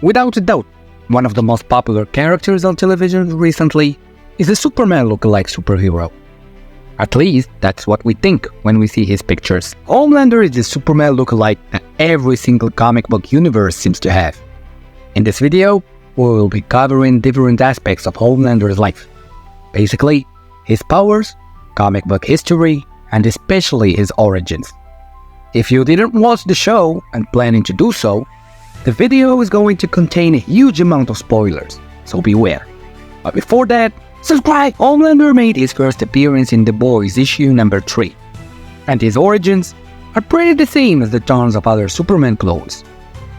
Without a doubt, one of the most popular characters on television recently is a Superman lookalike superhero. At least, that's what we think when we see his pictures. Homelander is the Superman lookalike that every single comic book universe seems to have. In this video, we will be covering different aspects of Homelander's life. Basically, his powers, comic book history, and especially his origins. If you didn't watch the show and planning to do so, the video is going to contain a huge amount of spoilers, so beware. But before that, subscribe! Homelander made his first appearance in The Boys issue number 3, and his origins are pretty the same as the tons of other Superman clones.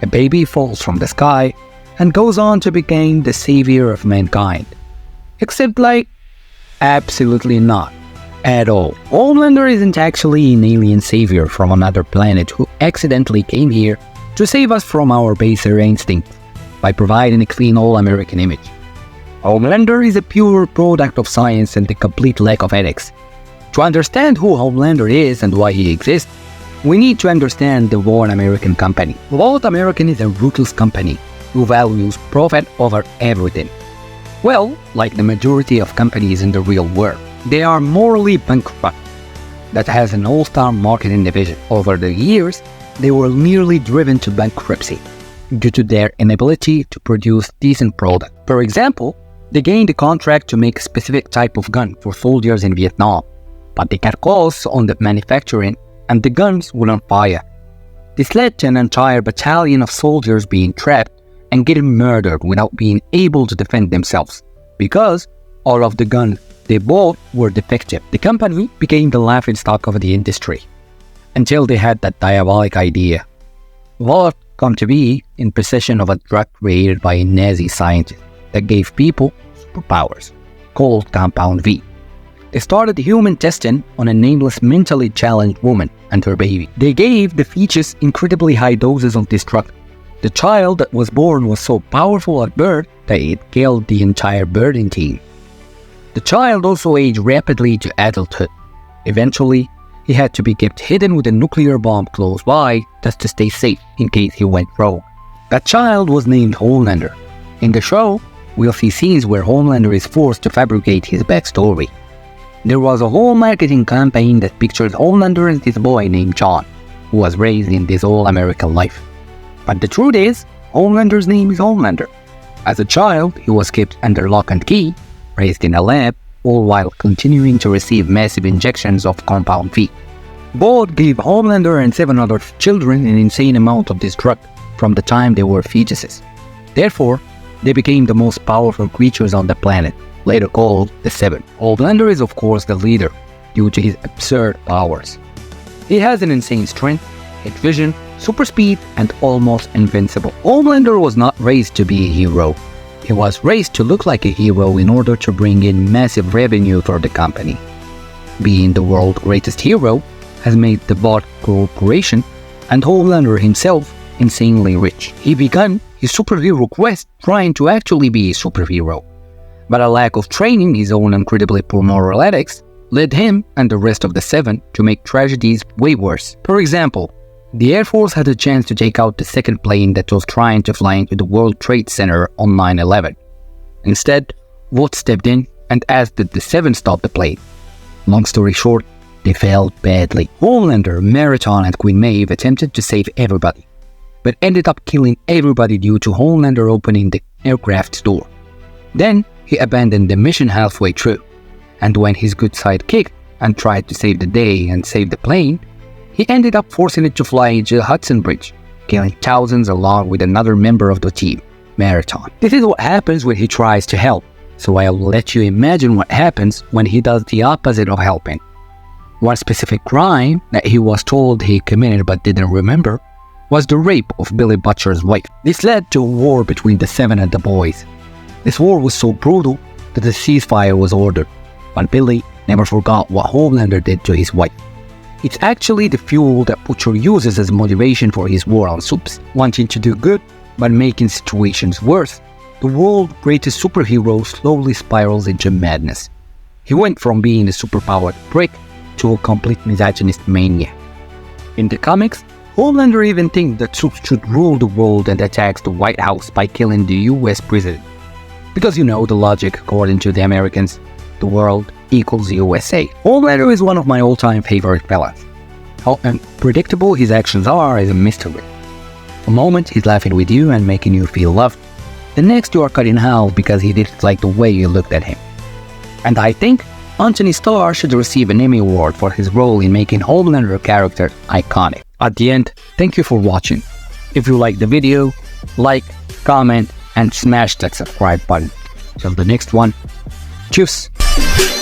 A baby falls from the sky and goes on to become the savior of mankind. Except absolutely not. At all. Homelander isn't actually an alien savior from another planet who accidentally came here to save us from our baser instincts by providing a clean all-American image. Homelander is a pure product of science and a complete lack of ethics. To understand who Homelander is and why he exists, we need to understand the One American company. One American is a ruthless company who values profit over everything. Well, like the majority of companies in the real world, they are morally bankrupt. That has an all-star marketing division. Over the years, they were nearly driven to bankruptcy due to their inability to produce decent product. For example, they gained a contract to make a specific type of gun for soldiers in Vietnam, but they cut costs on the manufacturing and the guns wouldn't fire. This led to an entire battalion of soldiers being trapped and getting murdered without being able to defend themselves, because all of the guns they bought were defective. The company became the laughingstock of the industry, until they had that diabolic idea. What come to be in possession of a drug created by a Nazi scientist that gave people superpowers, called Compound V. They started human testing on a nameless mentally challenged woman and her baby. They gave the fetus incredibly high doses of this drug. The child that was born was so powerful at birth that it killed the entire birthing team. The child also aged rapidly to adulthood. Eventually, he had to be kept hidden with a nuclear bomb close by just to stay safe in case he went rogue. That child was named Homelander. In the show, we'll see scenes where Homelander is forced to fabricate his backstory. There was a whole marketing campaign that pictured Homelander as this boy named John, who was raised in this all-American life. But the truth is, Homelander's name is Homelander. As a child, he was kept under lock and key, raised in a lab, all while continuing to receive massive injections of Compound V. Both gave Homelander and 7 other children an insane amount of this drug from the time they were fetuses. Therefore, they became the most powerful creatures on the planet, later called the Seven. Homelander is of course the leader, due to his absurd powers. He has an insane strength, heat vision, super speed, and almost invincible. Homelander was not raised to be a hero. He was raised to look like a hero in order to bring in massive revenue for the company. Being the world's greatest hero has made the Bot Corporation and Homelander himself insanely rich. He began his superhero quest trying to actually be a superhero, but a lack of training, his own incredibly poor moral ethics, led him and the rest of the 7 to make tragedies way worse. For example, the Air Force had a chance to take out the second plane that was trying to fly into the World Trade Center on 9/11. Instead, Vought stepped in and asked that the 7 stop the plane. Long story short, they failed badly. Homelander, Marathon, and Queen Maeve attempted to save everybody, but ended up killing everybody due to Homelander opening the aircraft's door. Then, he abandoned the mission halfway through, and when his good side kicked and tried to save the day and save the plane, he ended up forcing it to fly into the Hudson Bridge, killing thousands along with another member of the team, Marathon. This is what happens when he tries to help, so I'll let you imagine what happens when he does the opposite of helping. One specific crime that he was told he committed but didn't remember was the rape of Billy Butcher's wife. This led to a war between the 7 and the boys. This war was so brutal that a ceasefire was ordered, but Billy never forgot what Homelander did to his wife. It's actually the fuel that Butcher uses as motivation for his war on soups. Wanting to do good, but making situations worse, the world's greatest superhero slowly spirals into madness. He went from being a superpowered prick to a complete misogynist maniac. In the comics, Homelander even thinks that troops should rule the world and attacks the White House by killing the US president. Because you know the logic according to the Americans, the world equals USA. Homelander is one of my all-time favorite villains. How unpredictable his actions are is a mystery. A moment he's laughing with you and making you feel loved. The next you are cut in half because he didn't like the way you looked at him. And I think Anthony Starr should receive an Emmy Award for his role in making Homelander character iconic. At the end, thank you for watching. If you liked the video, like, comment, and smash that subscribe button. Till the next one, tschüss!